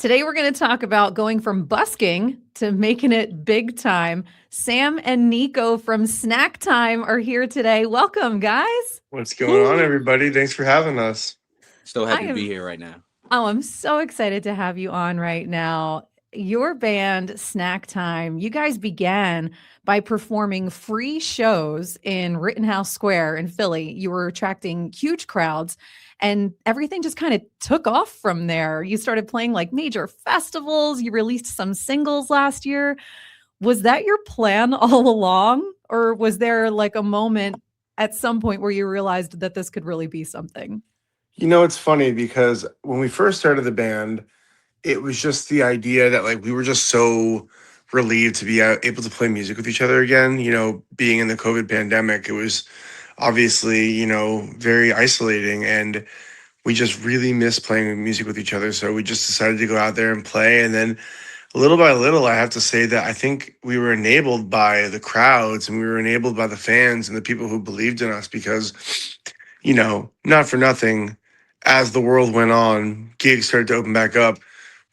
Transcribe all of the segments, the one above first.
Today, we're going to talk about going from busking to making it big time. Sam and Nico from Snacktime are here today. Welcome, guys. What's going on, Woo! everybody? Thanks for having us. So I happy to be am, here right now. I'm so excited to have you on right now. Your band, Snacktime, you guys began by performing free shows in Rittenhouse Square in Philly. You were attracting huge crowds, and everything just kind of took off from there. You started playing like major festivals. You released some singles last year. Was that your plan all along? Or was there like a moment at some point where you realized that this could really be something? It's funny because when we first started the band, it was just the idea that we were just so relieved to be able to play music with each other again. Being in the COVID pandemic, it was obviously, very isolating, and we just really missed playing music with each other. So we just decided to go out there and play. And then little by little, I have to say that I think we were enabled by the crowds, and we were enabled by the fans and the people who believed in us because, not for nothing, as the world went on, gigs started to open back up.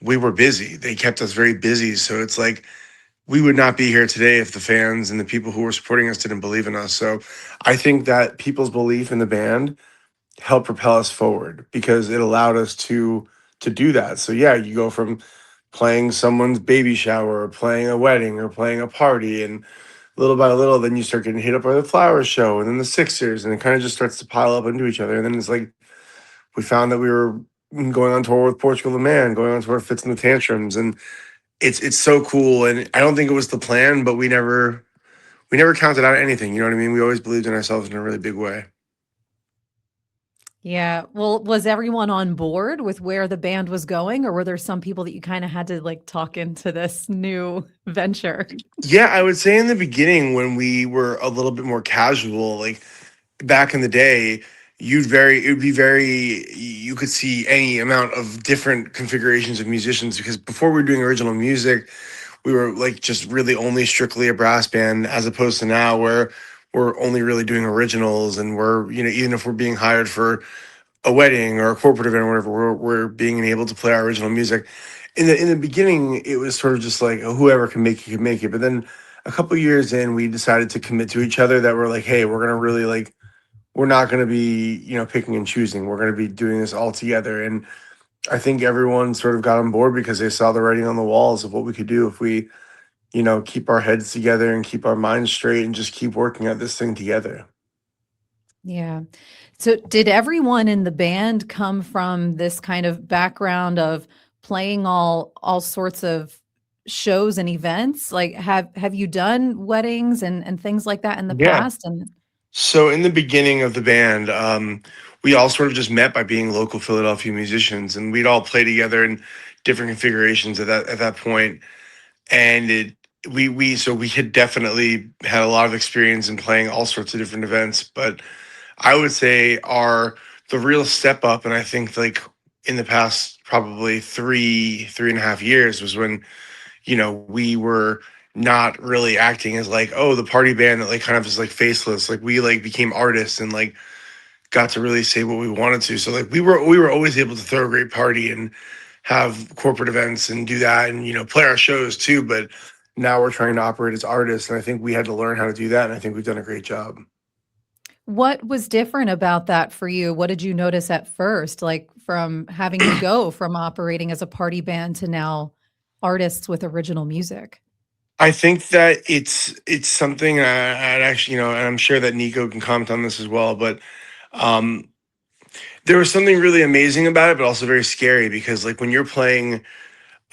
We were busy. They kept us very busy. So it's like we would not be here today if the fans and the people who were supporting us didn't believe in us. So I think that people's belief in the band helped propel us forward because it allowed us to do that. So yeah, you go from playing someone's baby shower or playing a wedding or playing a party, and little by little then you start getting hit up by the flower show and then the Sixers, and it kind of just starts to pile up into each other. And then it's like we found that we were going on tour with Portugal the Man, going on tour with Fits and the Tantrums, and it's so cool. And I don't think it was the plan, but we never counted out anything. You know what I mean? We always believed in ourselves in a really big way. Yeah. Well, was everyone on board with where the band was going, or were there some people that you kind of had to like talk into this new venture? Yeah, I would say in the beginning when we were a little bit more casual, like back in the day, you could see any amount of different configurations of musicians because before we were doing original music, we were like just really only strictly a brass band as opposed to now where we're only really doing originals, and we're, even if we're being hired for a wedding or a corporate event or whatever, we're being able to play our original music. In the beginning, it was sort of just like, oh, whoever can make it can make it. But then a couple years in, we decided to commit to each other that we're like, hey, we're gonna really we're not gonna be picking and choosing. We're gonna be doing this all together. And I think everyone sort of got on board because they saw the writing on the walls of what we could do if we keep our heads together and keep our minds straight and just keep working at this thing together. Yeah. So, did everyone in the band come from this kind of background of playing all sorts of shows and events? Like, have you done weddings and things like that in the Yeah. past? And So in the beginning of the band, we all sort of just met by being local Philadelphia musicians, and we'd all play together in different configurations at that point. And we had definitely had a lot of experience in playing all sorts of different events. But I would say the real step up, and I think like in the past probably 3.5 years was when we were not really acting as like, oh, the party band that like kind of is like faceless. Like we like became artists and like got to really say what we wanted to. So like we were always able to throw a great party and have corporate events and do that and play our shows too. But now we're trying to operate as artists, and I think we had to learn how to do that, and I think we've done a great job. what was different about that for you? What did you notice at first, like from having to go from operating as a party band to now artists with original music? I think that it's something I'd actually, and I'm sure that Nico can comment on this as well, but um, there was something really amazing about it, but also very scary because like when you're playing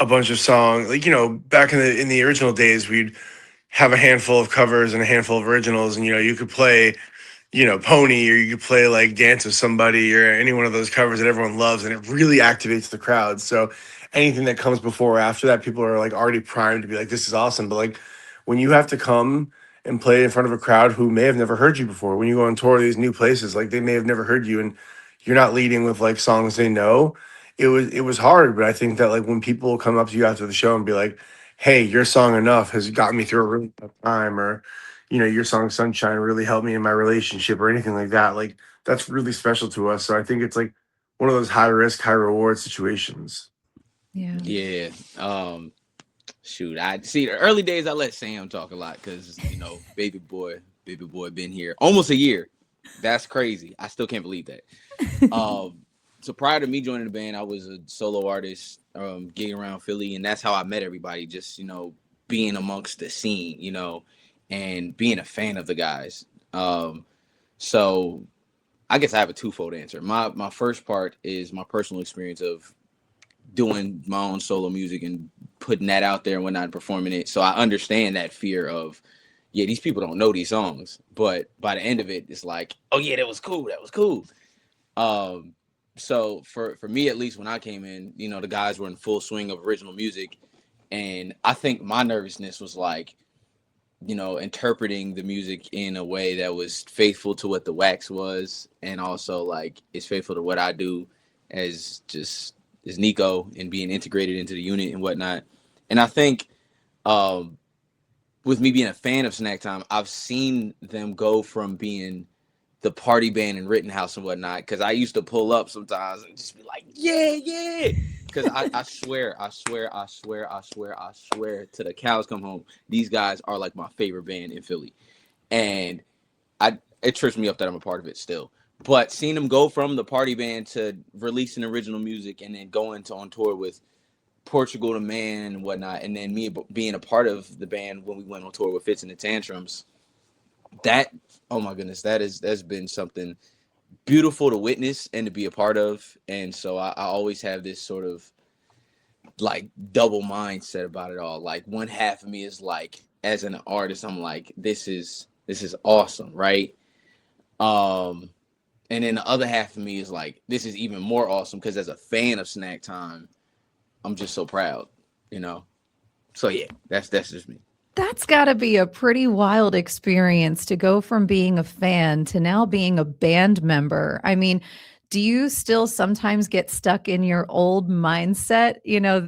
a bunch of songs, like back in the original days, we'd have a handful of covers and a handful of originals, and you could play Pony, or you could play like Dance with Somebody or any one of those covers that everyone loves, and it really activates the crowd. So anything that comes before or after that, people are like already primed to be like, this is awesome. But like when you have to come and play in front of a crowd who may have never heard you before, when you go on tour to these new places, like they may have never heard you, and you're not leading with like songs they know. It was hard, but I think that like when people come up to you after the show and be like, hey, your song Enough has gotten me through a really tough time, or your song Sunshine really helped me in my relationship or anything like that. Like that's really special to us. So I think it's like one of those high risk, high reward situations. Yeah. Yeah. Shoot, I see the early days I let Sam talk a lot because baby boy been here almost a year. That's crazy. I still can't believe that. So prior to me joining the band, I was a solo artist, gigging around Philly, and that's how I met everybody. Just being amongst the scene, and being a fan of the guys. So I guess I have a twofold answer. My first part is my personal experience of doing my own solo music and putting that out there and whatnot, and performing it. So I understand that fear of, yeah, these people don't know these songs, but by the end of it, it's like, oh yeah, that was cool, that was cool. Um, so for me, at least when I came in, the guys were in full swing of original music, and I think my nervousness was like, interpreting the music in a way that was faithful to what the wax was, and also like is faithful to what I do as just as Nico and being integrated into the unit and whatnot. And I think um, with me being a fan of Snack Time, I've seen them go from being the party band in Rittenhouse and whatnot. Because I used to pull up sometimes and just be like, yeah, yeah. Because I swear to the cows come home, these guys are like my favorite band in Philly. And it trips me up that I'm a part of it still. But seeing them go from the party band to releasing original music and then going to on tour with Portugal the Man and whatnot, and then me being a part of the band when we went on tour with Fits and the Tantrums, that, oh my goodness, that's been something beautiful to witness and to be a part of. And so I always have this sort of like double mindset about it all. Like one half of me is like, as an artist, I'm like, this is awesome, right? Um, and then the other half of me is like, this is even more awesome because as a fan of Snack Time, I'm just so proud, you know. So yeah, that's just me. That's got to be a pretty wild experience to go from being a fan to now being a band member. I mean, do you still sometimes get stuck in your old mindset,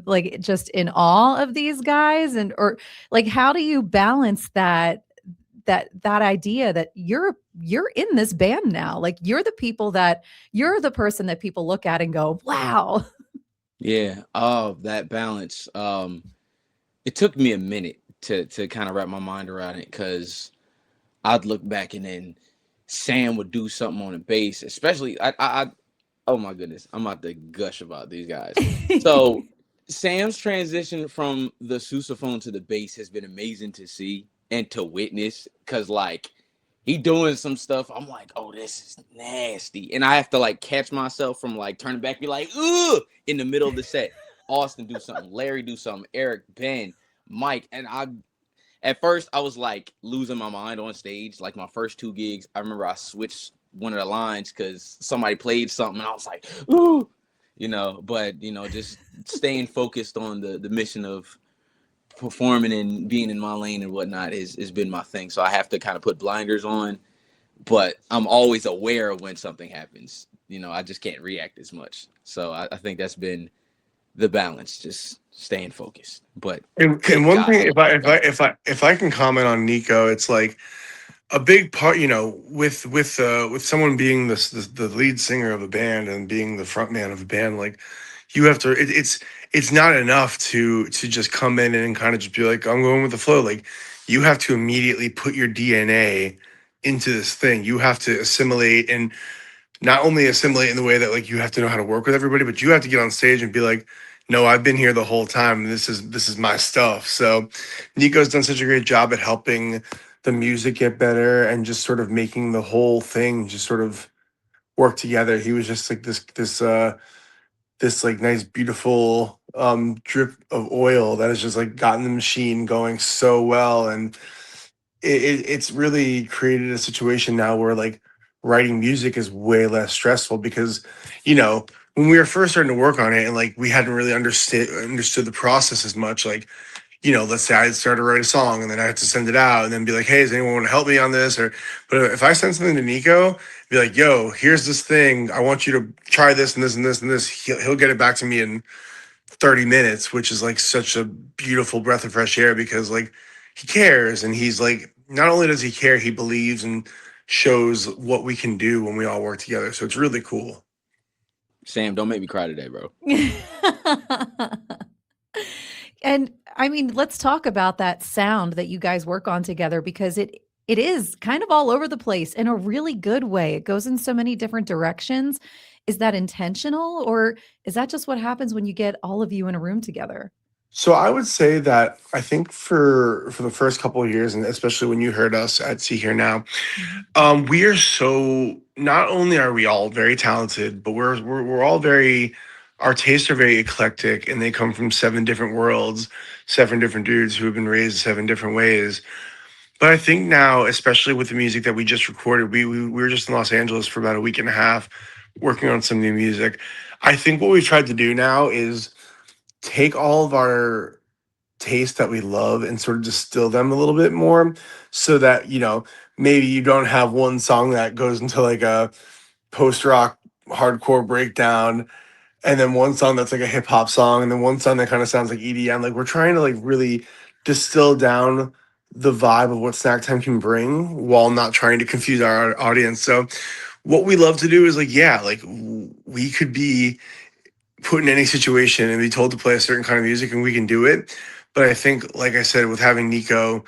like just in awe of these guys, and or like how do you balance that idea that you're in this band now? Like you're the person that people look at and go, "Wow." Yeah, that balance. It took me a minute to kind of wrap my mind around it because I'd look back and then Sam would do something on the bass, especially oh my goodness, I'm about to gush about these guys. So Sam's transition from the sousaphone to the bass has been amazing to see and to witness because like he doing some stuff. I'm like, oh, this is nasty. And I have to like catch myself from like turning back, be like, ugh, in the middle of the set. Austin do something, Larry do something, Eric, Ben, Mike. And at first I was like losing my mind on stage. Like my first two gigs, I remember I switched one of the lines because somebody played something and I was like, ooh, but just staying focused on the mission of performing and being in my lane and whatnot has been my thing. So I have to kind of put blinders on, but I'm always aware of when something happens. I just can't react as much. So I think that's been the balance, just staying focused. But And good one God, thing, I love these guys. if I can comment on Nico, it's like a big part, with someone being the lead singer of a band and being the front man of a band, like you have to, it's not enough to just come in and kind of just be like, I'm going with the flow. Like you have to immediately put your DNA into this thing. You have to assimilate, and not only assimilate in the way that like you have to know how to work with everybody, but you have to get on stage and be like, no, I've been here the whole time. This is my stuff. So Nico's done such a great job at helping the music get better and just sort of making the whole thing just sort of work together. He was just like this like nice beautiful drip of oil that has just like gotten the machine going so well. And it's really created a situation now where like writing music is way less stressful because when we were first starting to work on it and like we hadn't really understood the process as much, like let's say I started to write a song and then I had to send it out and then be like, hey, does anyone want to help me on this? Or but if I send something to Nico, be like, yo, here's this thing, I want you to try this and this and this and this, he'll get it back to me in 30 minutes, which is like such a beautiful breath of fresh air because like he cares, and he's like, not only does he care, he believes and shows what we can do when we all work together. So it's really cool. Sam, don't make me cry today, bro. I mean, let's talk about that sound that you guys work on together because it is kind of all over the place in a really good way. It goes in so many different directions. Is that intentional or is that just what happens when you get all of you in a room together? So I would say that I think for the first couple of years, and especially when you heard us at See Here Now, Mhm. we are so not only are we all very talented, but we're all very our tastes are very eclectic and they come from seven different worlds, seven different dudes who have been raised seven different ways. But I think now, especially with the music that we just recorded, we were just in Los Angeles for about a week and a half working on some new music. I think what we've tried to do now is take all of our tastes that we love and sort of distill them a little bit more so that, maybe you don't have one song that goes into like a post rock hardcore breakdown and then one song that's like a hip hop song and then one song that kind of sounds like EDM. Like we're trying to like really distill down the vibe of what Snack Time can bring while not trying to confuse our audience. So what we love to do is like, yeah, like we could be put in any situation and be told to play a certain kind of music and we can do it. But I think, like I said, with having Nico,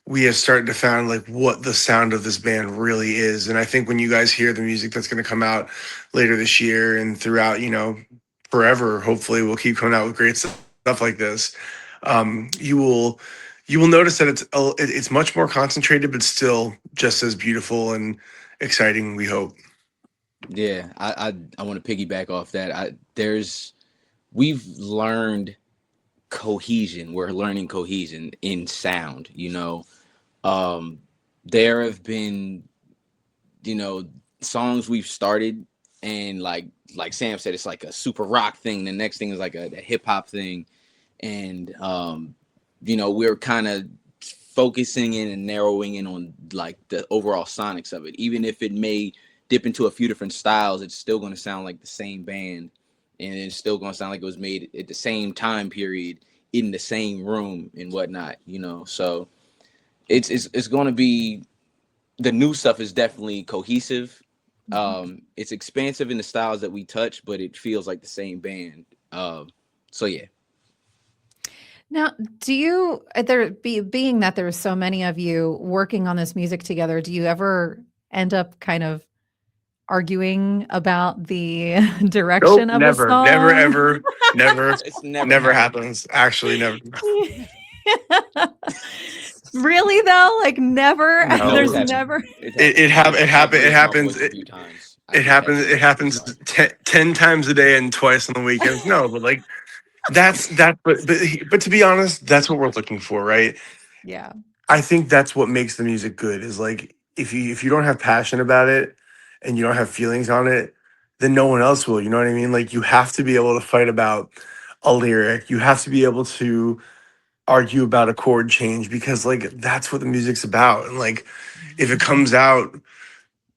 we have started to found like what the sound of this band really is. And I think when you guys hear the music that's going to come out later this year and throughout, forever, hopefully we'll keep coming out with great stuff like this. You will notice that it's much more concentrated, but still just as beautiful and exciting. We hope. Yeah, I want to piggyback off that. We've learned cohesion. We're learning cohesion in sound. Um, there have been you know songs we've started, and like Sam said, it's like a super rock thing. The next thing is like a hip hop thing, and we're kind of focusing in and narrowing in on like the overall sonics of it. Even if it may dip into a few different styles, it's still going to sound like the same band, and it's still going to sound like it was made at the same time period in the same room and whatnot. So it's going to be, the new stuff is definitely cohesive. It's expansive in the styles that we touch, but it feels like the same band. So yeah. Now, do you being that there's so many of you working on this music together, do you ever end up kind of arguing about the Nope, direction of a never, never, song? ever, never, It's never never happened. happens. Actually, never. Really though? Like never? No, it's There's No, happened. never It's it happened. it, hap- it I've happen it raised my happens. voice a few times. I It just had happens. to It let it happens slide. 10 times a day and twice on the weekends. No, but like but to be honest, that's what we're looking for, right? Yeah. I think that's what makes the music good. Is like if you don't have passion about it and you don't have feelings on it, then no one else will. You know what I mean? Like you have to be able to fight about a lyric. You have to be able to argue about a chord change because like that's what the music's about. And like if it comes out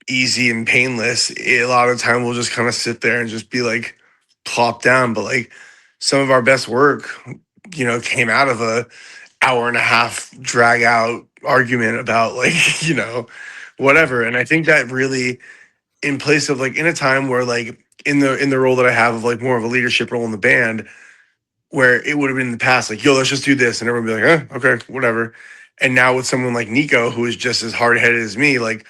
easy and painless, a lot of the time we'll just kind of sit there and just be like plop down. But like some of our best work, came out of a hour and a half drag out argument about like, whatever. And I think that really in place of like in a time where like in the role that I have of like more of a leadership role in the band, where it would have been in the past, like, yo, let's just do this. And everyone would be like, okay, whatever. And now with someone like Nico, who is just as hard headed as me, like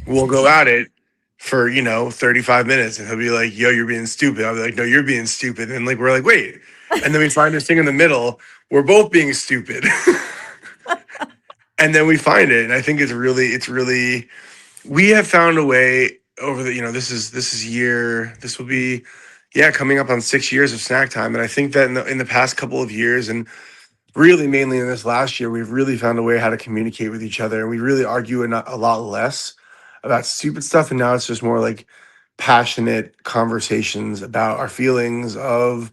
we'll go at it for 35 minutes and he'll be like, yo, you're being stupid. I'll be like, no, you're being stupid. And like we're like, wait. And then we find this thing in the middle, we're both being stupid. And then we find it. And I think it's really we have found a way over the, this will be, yeah, coming up on 6 years of Snack Time. And I think that in the past couple of years and really mainly in this last year, we've really found a way how to communicate with each other. And we really argue a lot less about stupid stuff. And now it's just more like passionate conversations about our feelings of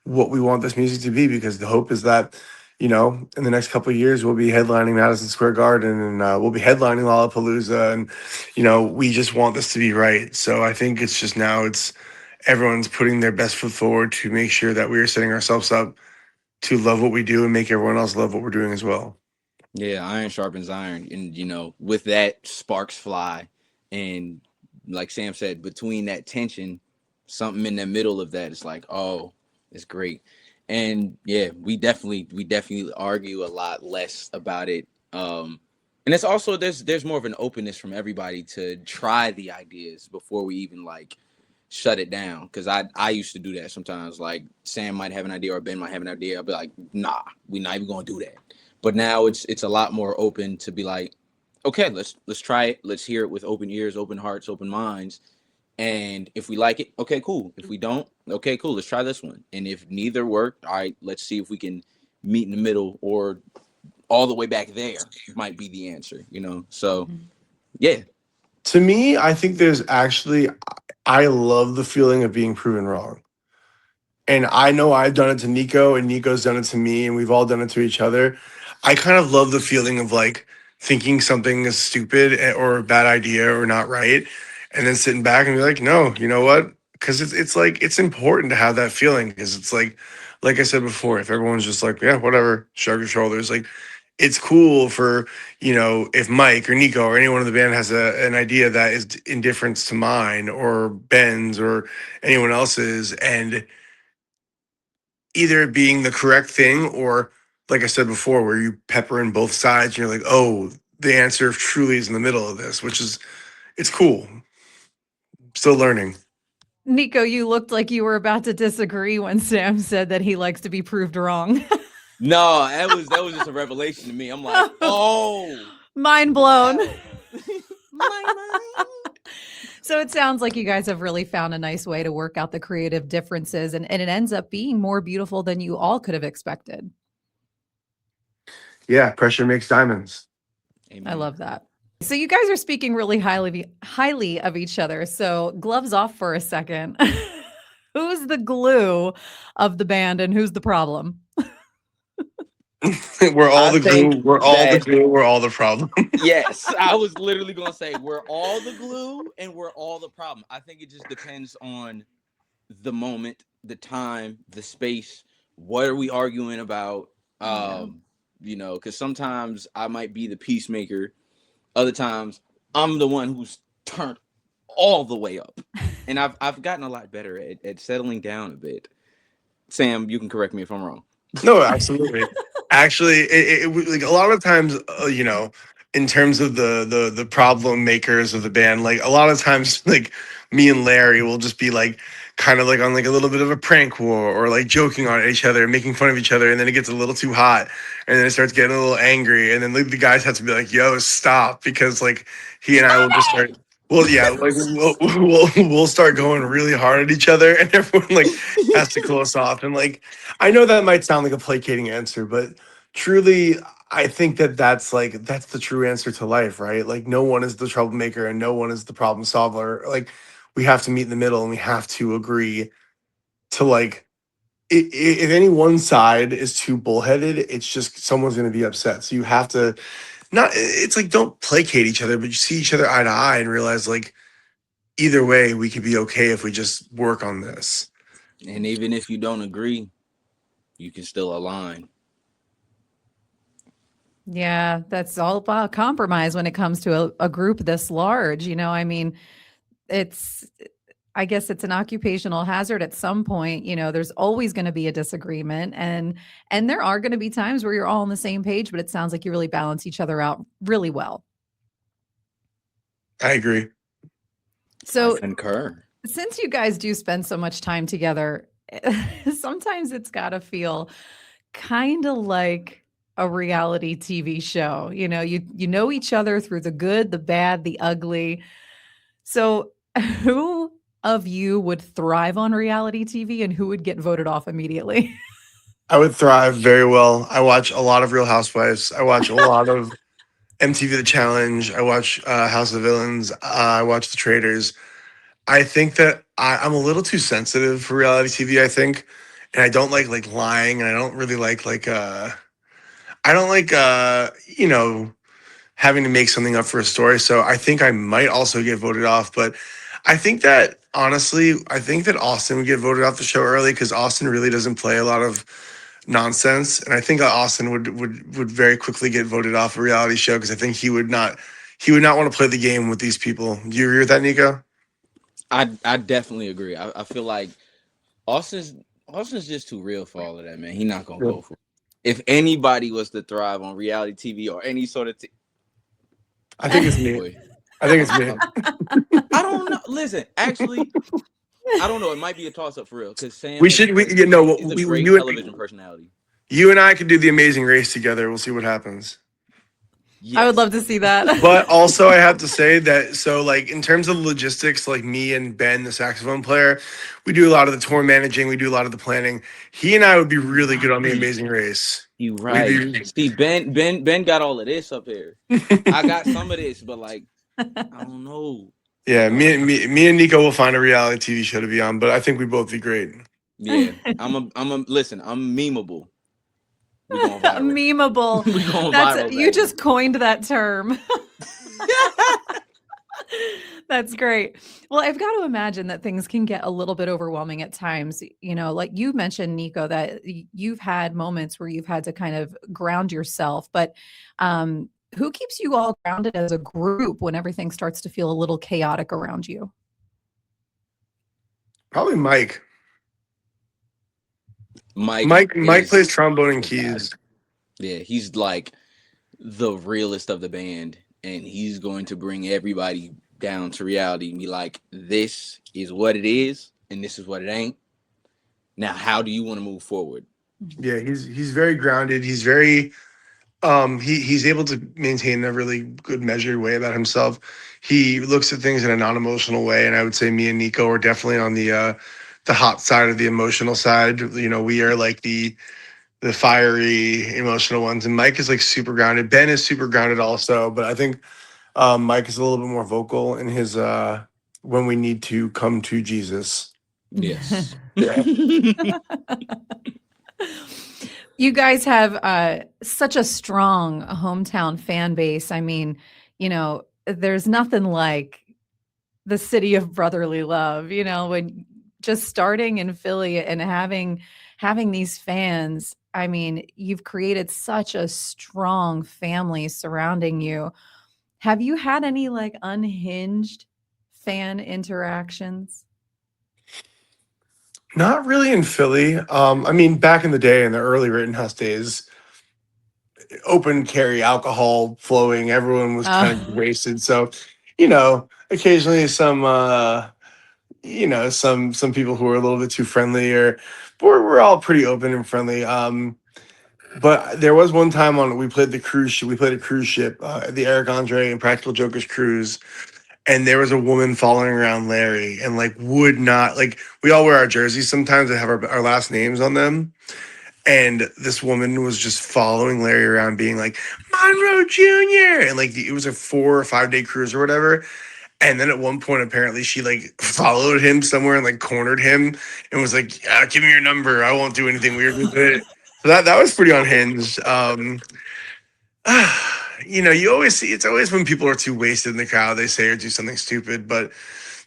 what we want this music to be. Because the hope is that, in the next couple of years, we'll be headlining Madison Square Garden and we'll be headlining Lollapalooza. And, we just want this to be right. So I think it's just now everyone's putting their best foot forward to make sure that we are setting ourselves up to love what we do and make everyone else love what we're doing as well. Yeah, iron sharpens iron, and with that, sparks fly, and like Sam said, between that tension, something in the middle of that is like, oh, it's great. And yeah, we definitely argue a lot less about it. And it's also there's more of an openness from everybody to try the ideas before we even like shut it down. Because I used to do that sometimes. Like Sam might have an idea or Ben might have an idea. I'll be like, nah, we're not even gonna do that. But now it's a lot more open to be like, okay, let's try it. Let's hear it with open ears, open hearts, open minds. And if we like it, okay, cool. If we don't, okay, cool. Let's try this one. And if neither work, all right, let's see if we can meet in the middle, or all the way back there might be the answer, you know? So, yeah. To me, I think there's actually, I love the feeling of being proven wrong. And I know I've done it to Nico, and Nico's done it to me, and we've all done it to each other. I kind of love the feeling of like thinking something is stupid or a bad idea or not right, and then sitting back and be like, no, you know what? Because it's like it's important to have that feeling, because it's like I said before, if everyone's just like, yeah, whatever, shrug your shoulders, like it's cool for, if Mike or Nico or anyone in the band has an idea that is indifferent to mine or Ben's or anyone else's, and either being the correct thing, or like I said before, where you pepper in both sides and you're like, oh, the answer truly is in the middle of this, which is, it's cool. Still learning. Nico, you looked like you were about to disagree when Sam said that he likes to be proved wrong. No, that was just a revelation to me. I'm like, oh, mind blown. wow. My mind. So it sounds like you guys have really found a nice way to work out the creative differences, and it ends up being more beautiful than you all could have expected. Yeah, pressure makes diamonds. Amen. I love that. So you guys are speaking really highly of each other. So gloves off for a second. Who's the glue of the band and who's the problem? We're all I the glue. think We're all the that- glue. We're all the problem. Yes, I was literally gonna say we're all the glue and we're all the problem. I think it just depends on the moment, the time, the space. What are we arguing about? Because sometimes I might be the peacemaker. Other times I'm the one who's turned all the way up. And I've gotten a lot better at settling down a bit. Sam, you can correct me if I'm wrong. No, absolutely. Actually, like a lot of times, in terms of the problem makers of the band, like a lot of times, like me and Larry will just be like kind of like on like a little bit of a prank war, or like joking on each other, making fun of each other, and then it gets a little too hot, and then it starts getting a little angry, and then the guys have to be like, "Yo, stop," because like he and I will just start. Well, yeah, like we'll start going really hard at each other, and everyone like has to cool us off, and like I know that might sound like a placating answer, but truly, I think that that's the true answer to life, right? Like, no one is the troublemaker and no one is the problem solver. Like, we have to meet in the middle, and we have to agree to like, if any one side is too bullheaded, it's just someone's going to be upset. So you have to not. It's like, don't placate each other, but you see each other eye to eye and realize like either way we could be okay if we just work on this. And even if you don't agree, you can still align. Yeah, that's all about compromise when it comes to a group this large. I mean, I guess it's an occupational hazard at some point. There's always going to be a disagreement, and there are going to be times where you're all on the same page, but it sounds like you really balance each other out really well. I agree. So I concur. since you guys do spend so much time together, sometimes it's got to feel kind of like a reality TV show. You know each other through the good, the bad, the ugly. So who of you would thrive on reality TV and who would get voted off immediately? I would thrive very well. I watch a lot of Real Housewives. I watch a lot of MTV The Challenge. I watch House of Villains. I watch The Traders. I think that I'm a little too sensitive for reality TV, I think. And I don't like lying, and I don't really I don't like having to make something up for a story. So I think I might also get voted off. But I think that honestly, I think that Austin would get voted off the show early, because Austin really doesn't play a lot of nonsense. And I think Austin would very quickly get voted off a reality show, because I think he would not want to play the game with these people. Do you agree with that, Nico? I definitely agree. I feel like Austin's Austin's just too real for all of that, man. He not gonna Yeah. go for it. If anybody was to thrive on reality TV or any sort of I think it's me. boy, I think it's me. I don't know. Listen, actually, I don't know. It might be a toss up for real because Sam We is a should. great, is a great You, television personality. you and I could do the Amazing Race together. We'll see what happens. I would Yes. love to see that. But also, I have to say that so like in terms of logistics, like me and Ben, the saxophone player, we do a lot of the tour managing. We do a lot of the planning. He and I would be really good on the Amazing Race. You We'd right. be. See, Ben got all of this up here. I got some of this, but like I don't know. Yeah, You know? me and Nico will find a reality TV show to be on, but I think we both be great. Yeah. Listen, I'm memeable. We going viral. Memeable. We going That's viral. you just coined that term. That's great. Well, I've got to imagine that things can get a little bit overwhelming at times. You know, like you mentioned, Nico, that you've had moments where you've had to kind of ground yourself. But who keeps you all grounded as a group when everything starts to feel a little chaotic around you? Probably Mike. Mike Plays trombone and keys. Yeah, he's like the realest of the band, and he's going to bring everybody down to reality and be like, this is what it is, and this is what it ain't. Now, how do you want to move forward? Yeah, he's very grounded. He's very he's able to maintain a really good measured way about himself. He looks at things in a non-emotional way, and I would say me and Nico are definitely on the hot side of the emotional side. You know, we are like the fiery emotional ones, and Mike is like super grounded. Ben is super grounded also, but I think Mike is a little bit more vocal in his when we need to come to Jesus. Yes. Yeah. You guys have such a strong hometown fan base. I mean, you know, there's nothing like the city of brotherly love, you know, when just starting in Philly and having these fans. I mean, you've created such a strong family surrounding you. Have you had any like unhinged fan interactions? Not really in Philly. I mean, back in the day, in the early Rittenhouse days, open carry, alcohol flowing, everyone was kind of wasted. So, you know, occasionally some people who are a little bit too friendly, or we're all pretty open and friendly. But there was one time we played the cruise ship. We played a cruise ship, the Eric Andre and Practical Jokers cruise, and there was a woman following around Larry and like would not like. We all wear our jerseys sometimes that have our last names on them, and this woman was just following Larry around, being like Monroe Jr. And like it was a 4 or 5 day cruise or whatever. And then at one point, apparently, she like followed him somewhere and like cornered him and was like, "Give me your number. I won't do anything weird with it." So that was pretty unhinged. You know, you always see it's always when people are too wasted in the crowd, they say or do something stupid. But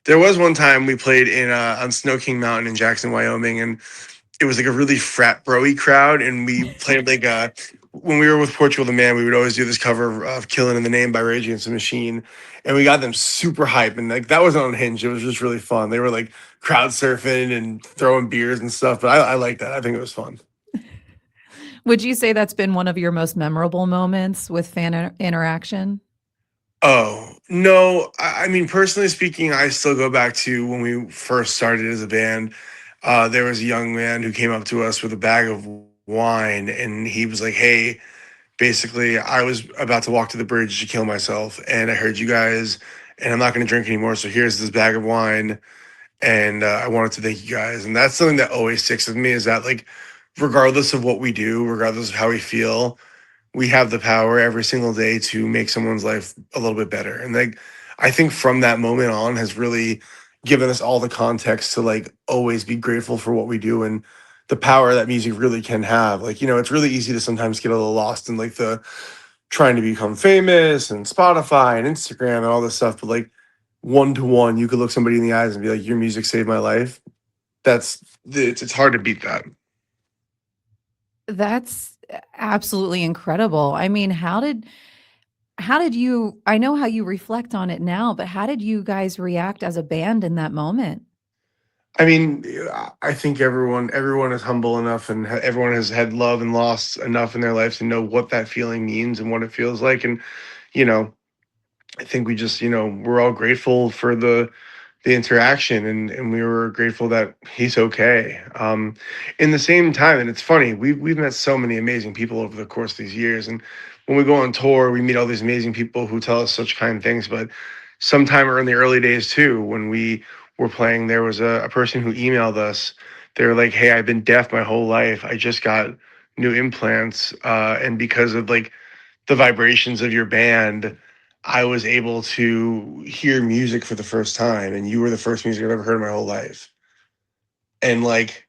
there was one time we played in on Snow King Mountain in Jackson, Wyoming, and it was like a really frat bro-y crowd, and we played like when we were with Portugal the Man, we would always do this cover of "Killing in the Name" by Rage Against the Machine, and we got them super hype, and like that wasn't unhinged. It was just really fun. They were like crowd surfing and throwing beers and stuff, but I like that. I think it was fun. Would you say that's been one of your most memorable moments with fan interaction? Oh, no. I mean, personally speaking, I still go back to when we first started as a band. There was a young man who came up to us with a bag of wine, and he was like, "Hey, basically, I was about to walk to the bridge to kill myself, and I heard you guys, and I'm not going to drink anymore. So here's this bag of wine, and I wanted to thank you guys." And that's something that always sticks with me, is that like, regardless of what we do, regardless of how we feel, we have the power every single day to make someone's life a little bit better. And like, I think from that moment on has really given us all the context to like always be grateful for what we do and the power that music really can have. Like, you know, it's really easy to sometimes get a little lost in like the trying to become famous and Spotify and Instagram and all this stuff. But like, one to one, you could look somebody in the eyes and be like, "Your music saved my life." It's hard to beat that. That's absolutely incredible. I mean, how did you I know how you reflect on it now, but how did you guys react as a band in that moment? I mean, I think everyone is humble enough, and everyone has had love and loss enough in their life to know what that feeling means and what it feels like. And you know, I think we just, we're all grateful for the interaction, and we were grateful that he's okay. In the same time, and it's funny, we've met so many amazing people over the course of these years, and when we go on tour, we meet all these amazing people who tell us such kind things. But sometime in the early days too, when we were playing, there was a person who emailed us. They were like, "Hey, I've been deaf my whole life. I just got new implants, and because of like the vibrations of your band, I was able to hear music for the first time, and you were the first music I've ever heard in my whole life." And like,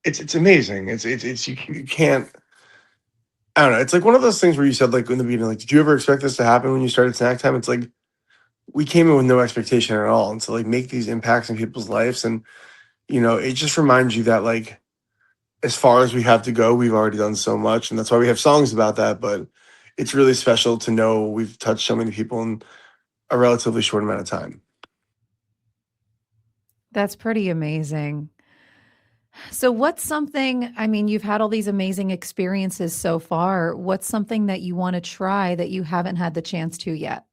it's amazing. It's you can't. I don't know. It's like one of those things where you said like in the beginning, like, did you ever expect this to happen when you started Snack Time? It's like we came in with no expectation at all, and to like make these impacts in people's lives, and it just reminds you that like as far as we have to go, we've already done so much, and that's why we have songs about that. But it's really special to know we've touched so many people in a relatively short amount of time. That's pretty amazing. So, what's something, I mean, you've had all these amazing experiences so far. What's something that you want to try that you haven't had the chance to yet?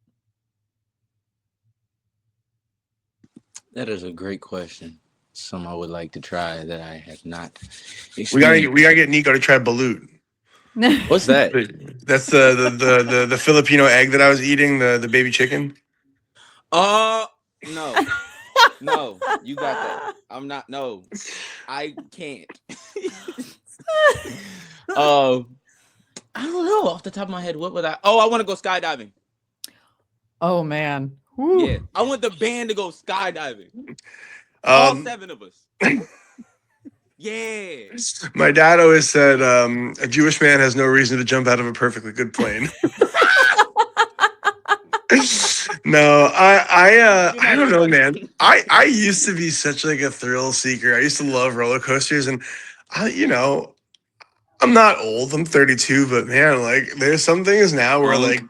That is a great question. Some I would like to try that I have not We gotta experienced. we gotta get Nico to try balut. What's that? That's the Filipino egg that I was eating, the baby chicken. No, no, you got that. I'm not. No, I can't. I don't know off the top of my head. What would I? Oh, I want to go skydiving. Oh, man. Whew. Yeah, I want the band to go skydiving. All 7 of us. Yeah. My dad always said, a Jewish man has no reason to jump out of a perfectly good plane. No, I don't know, man. I used to be such like a thrill seeker. I used to love roller coasters, and I'm not old. I'm 32, but man, like there's some things now where like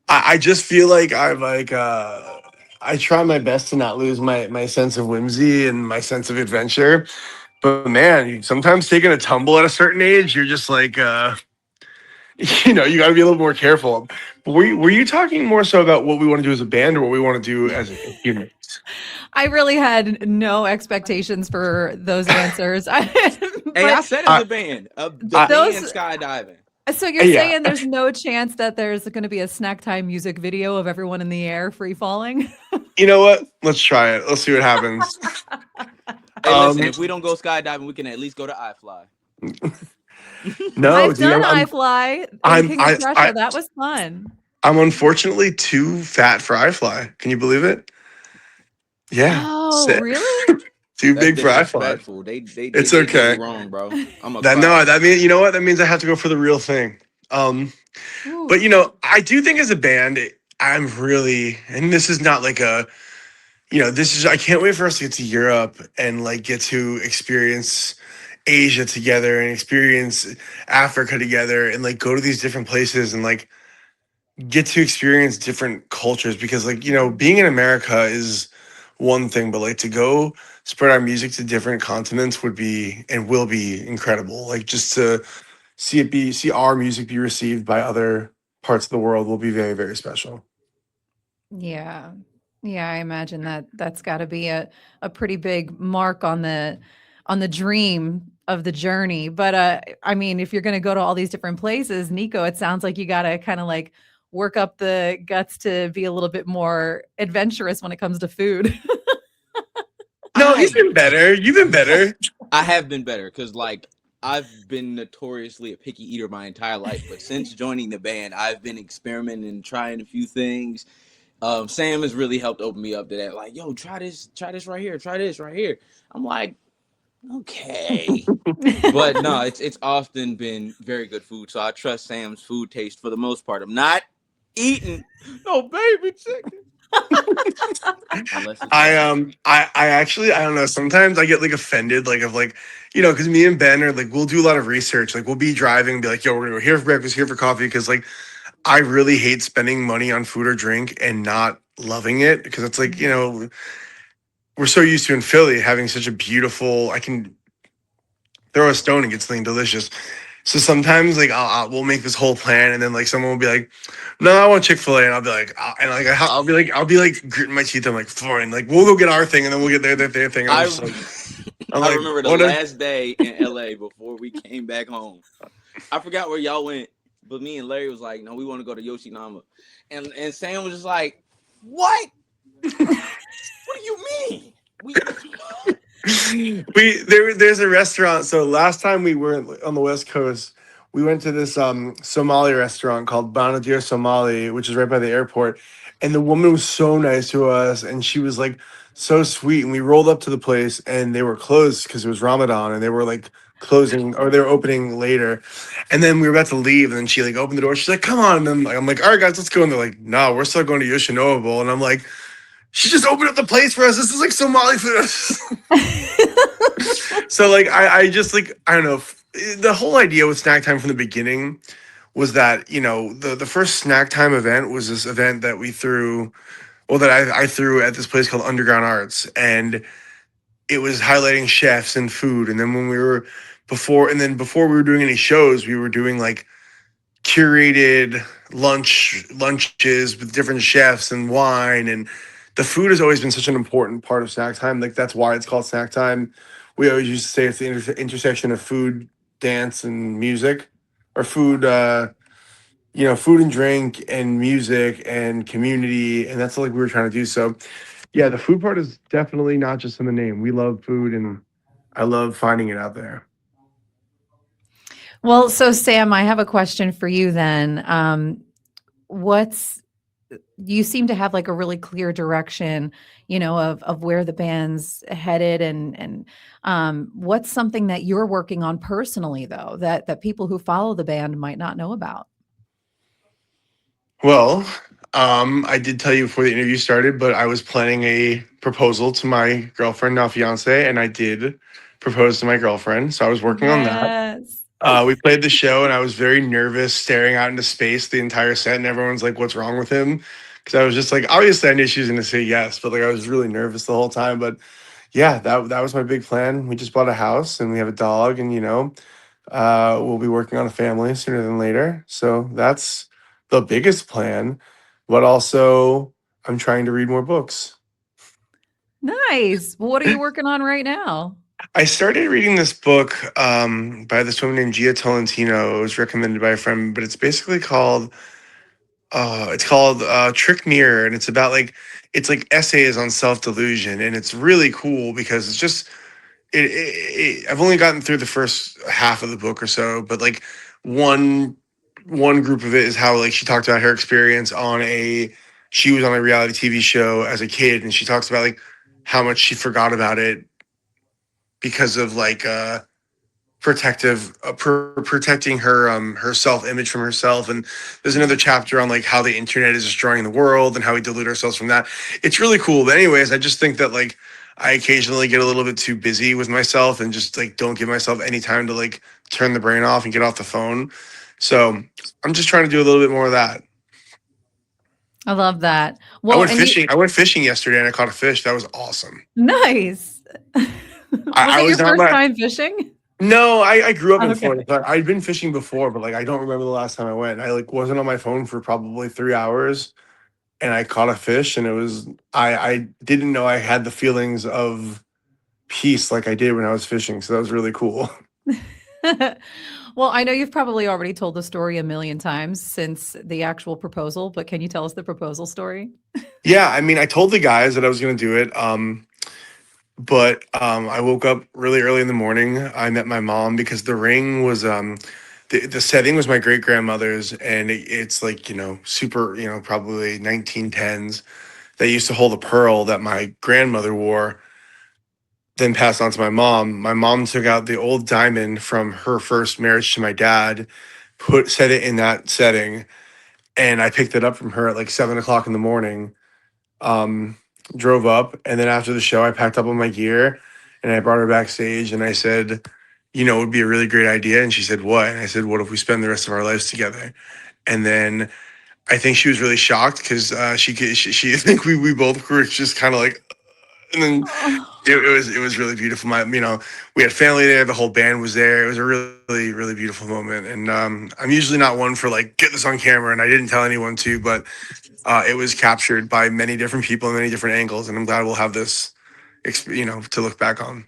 I just feel like I try my best to not lose my sense of whimsy and my sense of adventure. But man, sometimes taking a tumble at a certain age, you're just like you got to be a little more careful. But were you talking more so about what we want to do as a band or what we want to do as a human? I really had no expectations for those answers. Hey, I said as a band, the band skydiving. So you're saying there's no chance that there's going to be a Snack Time music video of everyone in the air free falling? You know what? Let's try it. Let's see what happens. Hey, listen, if we don't go skydiving, we can at least go to iFly. No, I've done iFly in King of Prussia. That was fun. I'm unfortunately too fat for iFly. Can you believe it? Yeah. Oh, really? Too big for iFly. It's okay. Wrong, bro. That means, you know what? That means I have to go for the real thing. But I do think as a band, I'm really, and this is not like I can't wait for us to get to Europe and like get to experience Asia together and experience Africa together and like go to these different places and like get to experience different cultures, because like being in America is one thing, but like to go spread our music to different continents would be and will be incredible. Like just to see our music be received by other parts of the world will be very, very special. Yeah. Yeah, I imagine that's got to be a pretty big mark on the dream of the journey. But I mean, if you're going to go to all these different places, Nico, it sounds like you got to kind of like work up the guts to be a little bit more adventurous when it comes to food. No, you've been better. You've been better. I have been better because like I've been notoriously a picky eater my entire life, but since joining the band, I've been experimenting and trying a few things. Sam has really helped open me up to that. Like, yo, try this right here, try this right here. I'm like, okay. But no, it's often been very good food. So I trust Sam's food taste for the most part. I'm not eating no baby chicken. I actually, I don't know. Sometimes I get like offended, like of like, because me and Ben are like, we'll do a lot of research. Like we'll be driving and be like, yo, we're gonna go here for breakfast, here for coffee. Because like, I really hate spending money on food or drink and not loving it, because it's like, we're so used to in Philly having such a beautiful. I can throw a stone and get something delicious. So sometimes like we'll make this whole plan and then like someone will be like, no, I want Chick-fil-A, and I'll be like, and like I'll be like gritting my teeth. I'm like, fine, like we'll go get our thing and then we'll get their thing. I I'm I like, remember the what? last day in LA before we came back home. I forgot where y'all went, but me and Larry was like, no, we want to go to Yoshinama. And Sam was just like, what? What do you mean? There's a restaurant. So last time we were on the West Coast, we went to this Somali restaurant called Banadir Somali, which is right by the airport. And the woman was so nice to us, and she was like so sweet. And we rolled up to the place, and they were closed because it was Ramadan, and they were like closing or they were opening later. And then we were about to leave, and then she like opened the door. She's like, "Come on!" And I'm like, "All right, guys, let's go." And they're like, "No, we're still going to Yoshinoya Bowl." And I'm like, she just opened up the place for us. This is like Somali food. So like I just like I don't know. The whole idea with Snack Time from the beginning was that the first Snack Time event was this event that we threw, well that I threw at this place called Underground Arts, and it was highlighting chefs and food. And then before we were doing any shows, we were doing like curated lunches with different chefs and wine, and the food has always been such an important part of Snack Time. Like that's why it's called Snack Time. We always used to say it's the intersection of food, dance, and music, or food and drink and music and community, and that's like we were trying to do. So yeah, the food part is definitely not just in the name. We love food, and I love finding it out there. Well, so Sam, I have a question for you then. What's You seem to have like a really clear direction, of where the band's headed, and what's something that you're working on personally though that people who follow the band might not know about? Well, I did tell you before the interview started, but I was planning a proposal to my girlfriend, now fiance, and I did propose to my girlfriend. So I was working on that. Yes. We played the show, and I was very nervous, staring out into space the entire set, and everyone's like, "What's wrong with him?" Because I was just like, obviously, I knew she was going to say yes, but like I was really nervous the whole time. But yeah, that was my big plan. We just bought a house, and we have a dog, and we'll be working on a family sooner than later. So that's the biggest plan. But also, I'm trying to read more books. Nice. What are you working on right now? I started reading this book by this woman named Gia Tolentino. It was recommended by a friend, but it's basically called Trick Mirror, and it's like essays on self delusion, and it's really cool because it's just I've only gotten through the first half of the book or so, but like one one group of it is how like she talked about her experience she was on a reality TV show as a kid, and she talks about like how much she forgot about it because of like protecting her self image from herself. And there's another chapter on like how the internet is destroying the world and how we dilute ourselves from that. It's really cool. But anyways, I just think that like I occasionally get a little bit too busy with myself and just like don't give myself any time to like turn the brain off and get off the phone. So I'm just trying to do a little bit more of that. I love that. I Well, went and fishing. I went fishing yesterday and I caught a fish. That was awesome. nice. Was I it your was not first my time fishing? No, I grew up in Okay. Florida. But I'd been fishing before, but like I don't remember the last time I went. I like wasn't on my phone for probably 3 hours, and I caught a fish, and I didn't know I had the feelings of peace like I did when I was fishing. So that was really cool. Well, I know you've probably already told the story a million times since the actual proposal, but can you tell us the proposal story? Yeah, I mean, I told the guys that I was gonna do it. But I woke up really early in the morning. I met my mom because the ring was the setting was my great grandmother's, and it's like super probably 1910s. They used to hold a pearl that my grandmother wore, then passed on to my mom. My mom took out the old diamond from her first marriage to my dad, set it in that setting, and I picked it up from her at like 7 o'clock in the morning. um, Drove up, and then after the show, I packed up all my gear and I brought her backstage, and I said, it would be a really great idea. And she said, "What?" And I said, "What if we spend the rest of our lives together?" And then I think she was really shocked because I think we both were just kind of like, And then Oh, it was really beautiful. We had family there. The whole band was there. It was a really really beautiful moment. And I'm usually not one for like get this on camera, and I didn't tell anyone to, but it was captured by many different people in many different angles, and I'm glad we'll have this, to look back on.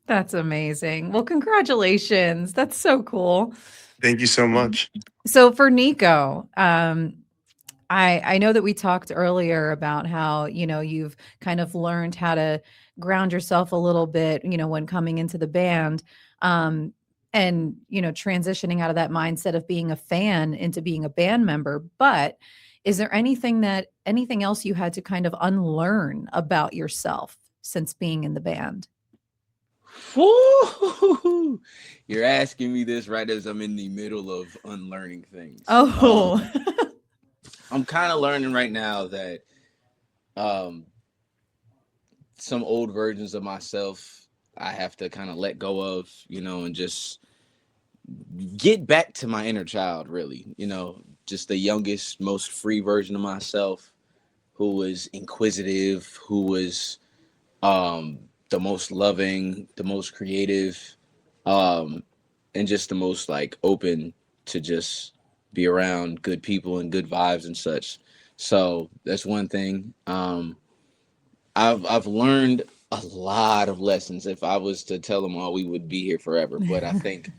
that's amazing. Well, congratulations. That's so cool. Thank you so much. So for Nico, I know that we talked earlier about how, you've kind of learned how to ground yourself a little bit, when coming into the band, um, and, transitioning out of that mindset of being a fan into being a band member. But is there anything else you had to kind of unlearn about yourself since being in the band? Woo! You're asking me this right as I'm in the middle of unlearning things. Oh, I'm kind of learning right now that um, some old versions of myself I have to kind of let go of, and just get back to my inner child, really, just the youngest, most free version of myself who was inquisitive, who was um, the most loving, the most creative, um, and just the most like open to just be around good people and good vibes and such. So that's one thing. I've learned a lot of lessons. If I was to tell them all, we would be here forever. But I think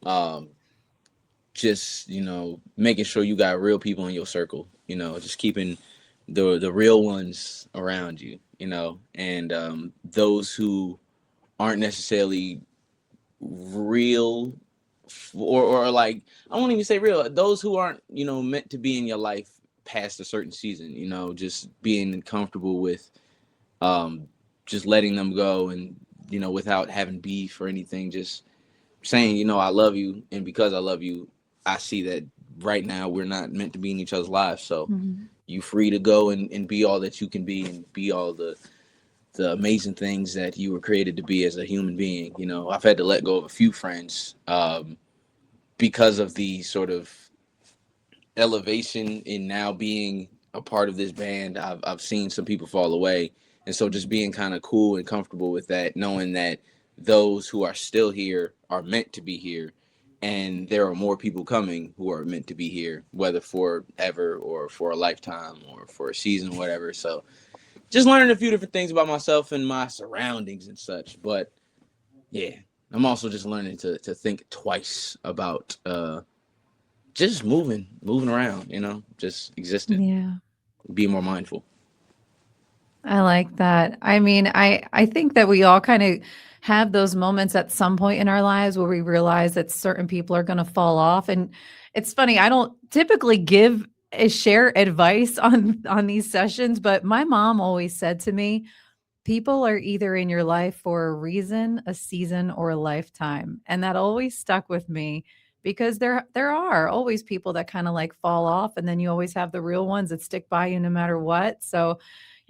um, just making sure you got real people in your circle. Just keeping the real ones around you. And those who aren't necessarily real or like I won't even say real. Those who aren't meant to be in your life past a certain season. Just being comfortable with um, just letting them go and without having beef or anything. Just saying I love you, and because I love you, I see that right now we're not meant to be in each other's lives. So Mhm. you free to go and be all that you can be and be all the amazing things that you were created to be as a human being. I've had to let go of a few friends because of the sort of elevation in now being a part of this band. I've seen some people fall away, and so just being kind of cool and comfortable with that, knowing that those who are still here are meant to be here, and there are more people coming who are meant to be here, whether forever or for a lifetime or for a season, whatever. So just learning a few different things about myself and my surroundings and such. But yeah, I'm also just learning to think twice about just moving around, just existing, Yeah. be more mindful. I like that. I mean, I think that we all kind of have those moments at some point in our lives where we realize that certain people are going to fall off. And it's funny, I don't typically give share advice on these sessions, but my mom always said to me, people are either in your life for a reason, a season, or a lifetime. And that always stuck with me because there are always people that kind of like fall off, and then you always have the real ones that stick by you no matter what. So,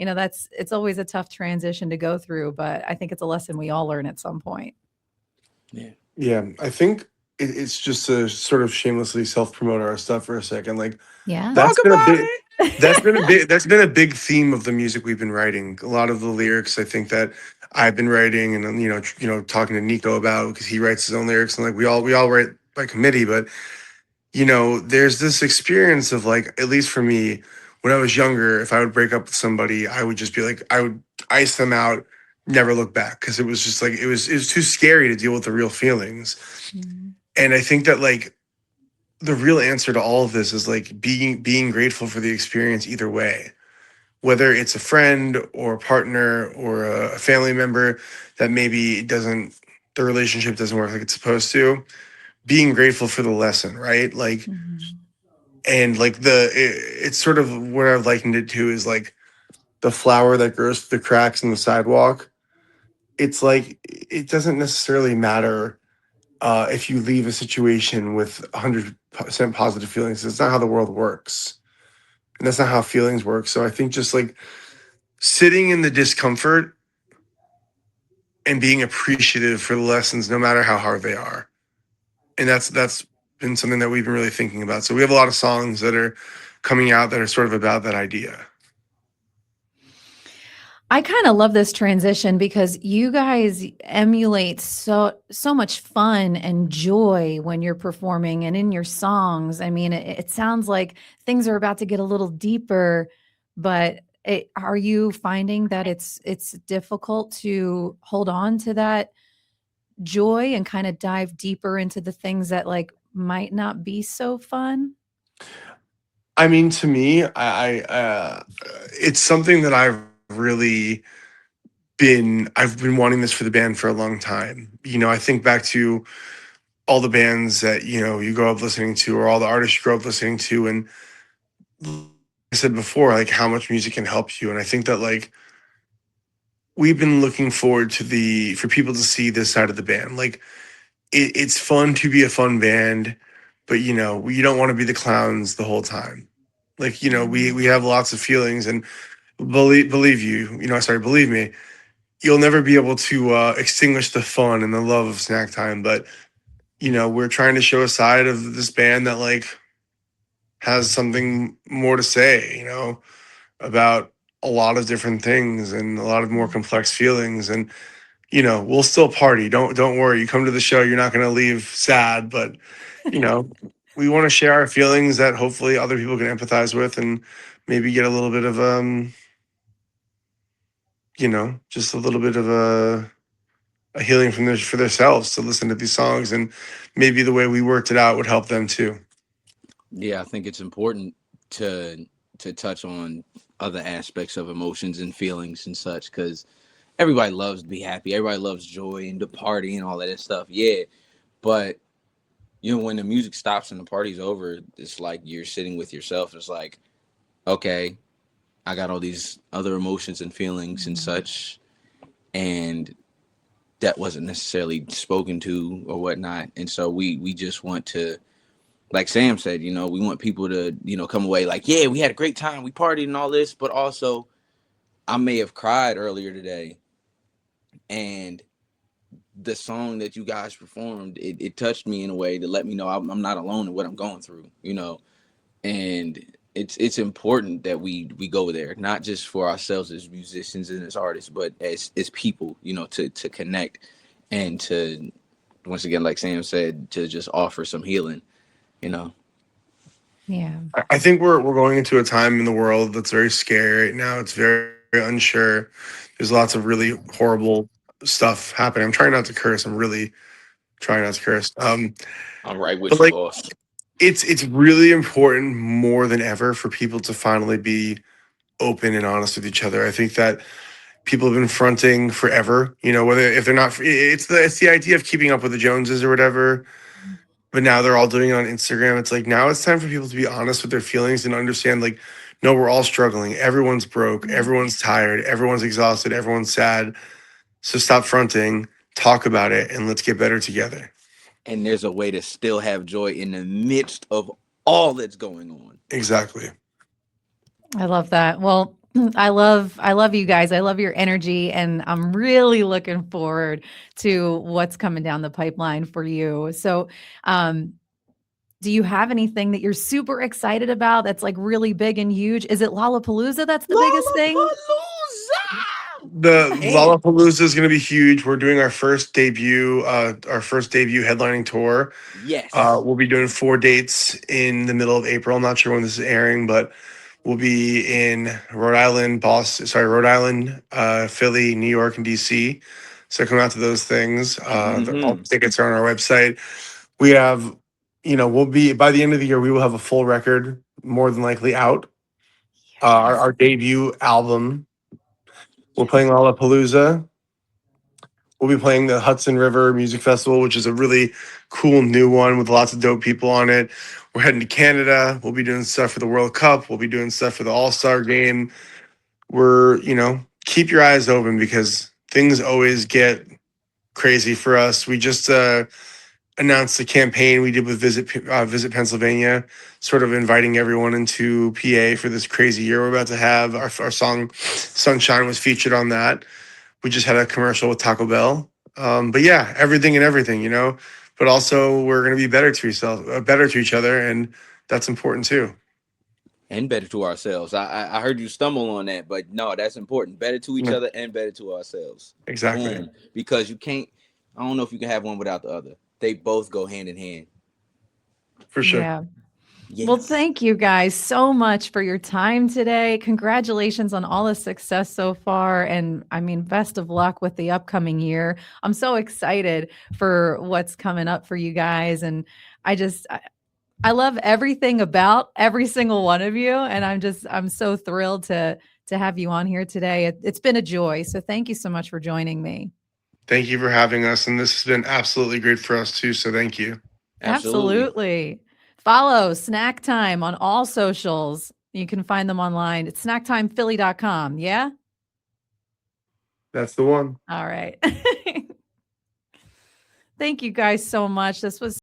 it's always a tough transition to go through, but I think it's a lesson we all learn at some point. Yeah. Yeah, I think it's just to sort of shamelessly self promote our stuff for a second. Like Yeah. Talk that's been a about big it. that's been a big theme of the music we've been writing. A lot of the lyrics I think that I've been writing, and talking to Nico about, because he writes his own lyrics, and like we all write by committee. But there's this experience of, like, at least for me, when I was younger, if I would break up with somebody, I would just be like, I would ice them out, never look back, because it was just like it was too scary to deal with the real feelings. Mhm. And I think that, like, the real answer to all of this is like being grateful for the experience either way, whether it's a friend or a partner or a family member that maybe doesn't the relationship doesn't work like it's supposed to. Being grateful for the lesson, right? Like, Mhm. and like it's sort of what I've likened it to is like the flower that grows through the cracks in the sidewalk. It's like it doesn't necessarily matter if you leave a situation with 100% positive feelings. It's not how the world works, and that's not how feelings work. So I think just like sitting in the discomfort and being appreciative for the lessons, no matter how hard they are, and that's been something that we've been really thinking about. So we have a lot of songs that are coming out that are sort of about that idea. I kind of love this transition because you guys emulate so much fun and joy when you're performing and in your songs. I mean, it sounds like things are about to get a little deeper, but are you finding that it's difficult to hold on to that joy and kind of dive deeper into the things that like might not be so fun? I mean, to me, it's something that really I've been wanting this for the band for a long time. I think back to all the bands that, you grow up listening to, or all the artists you grow up listening to. And like I said before, like how much music can help you. And I think that like we've been looking forward to for people to see this side of the band. Like it's fun to be a fun band, but you don't want to be the clowns the whole time. Like, we have lots of feelings, and believe me, you'll never be able to extinguish the fun and the love of Snack Time. But we're trying to show a side of this band that like has something more to say, about a lot of different things and a lot of more complex feelings. And we'll still party. Don't worry. You come to the show, you're not going to leave sad, but you know, we want to share our feelings that hopefully other people can empathize with, and maybe get a little bit of just a little bit of a healing for themselves to listen to these songs, and maybe the way we worked it out would help them too. Yeah, I think it's important to touch on other aspects of emotions and feelings and such, because everybody loves to be happy, everybody loves joy and the party and all of that stuff. Yeah, but when the music stops and the party's over, it's like you're sitting with yourself. It's like, okay, I got all these other emotions and feelings and such, and that wasn't necessarily spoken to or whatnot. And so we just want to, like Sam said, we want people to, come away like, yeah, we had a great time, we partied and all this, but also I may have cried earlier today, and the song that you guys performed, it touched me in a way to let me know I'm not alone in what I'm going through, and it's important that we go there, not just for ourselves as musicians and as artists, but as people, to connect, and to, once again, like Sam said, to just offer some healing, you know. Yeah. I think we're going into a time in the world that's very scary right now. It's very unsure. There's lots of really horrible stuff happening. I'm trying not to curse. I'm really trying not to curse. I'm right with But you, like boss. it's really important more than ever for people to finally be open and honest with each other. I think that people have been fronting forever, whether if they're not, it's the idea of keeping up with the Joneses or whatever. But now they're all doing it on Instagram. It's like now it's time for people to be honest with their feelings and understand, like, no, we're all struggling. Everyone's broke. Everyone's tired. Everyone's exhausted. Everyone's sad. So stop fronting, talk about it, and let's get better together. And there's a way to still have joy in the midst of all that's going on. Exactly. I love that. Well, I love you guys. I love your energy, and I'm really looking forward to what's coming down the pipeline for you. So, um do you have anything that you're super excited about that's like really big and huge? Is it Lollapalooza that's the biggest thing? The Man, Lollapalooza is going to be huge. We're doing our first debut headlining tour. yes. We'll be doing 4 dates in the middle of April. I'm not sure when this is airing, but we'll be in Rhode Island, Philly, New York, and DC. So come out to those things. All Mm-hmm. the tickets are on our website. We have, we'll be by the end of the year, we will have a full record, more than likely out. Our debut album. We're Yes. playing Lollapalooza. We'll be playing the Hudson River Music Festival, which is a really cool new one with lots of dope people on it. We're heading to Canada. We'll be doing stuff for the World Cup. We'll be doing stuff for the All-Star game. Keep your eyes open because things always get crazy for us. We just announced a campaign we did with Visit Pennsylvania, sort of inviting everyone into PA for this crazy year we're about to have. Our song Sunshine was featured on that. We just had a commercial with Taco Bell. But yeah, everything and everything, But also, we're going to be better to each other, and that's important too. and better to ourselves. I heard you stumble on that, but no, that's important. Better to each other and better to ourselves. Exactly. Boom. Because you can't, I don't know if you can have one without the other. They both go hand in hand. For sure. Yeah. Yes. Well, thank you guys so much for your time today. Congratulations on all the success so far. And I mean, best of luck with the upcoming year. I'm so excited for what's coming up for you guys. And I love everything about every single one of you. And I'm so thrilled to have you on here today. It's been a joy. So thank you so much for joining me. Thank you for having us. And this has been absolutely great for us too. So thank you. Absolutely. Follow Snacktime on all socials. You can find them online. It's snacktimephilly.com. Yeah? That's the one. All right. Thank you guys so much. This was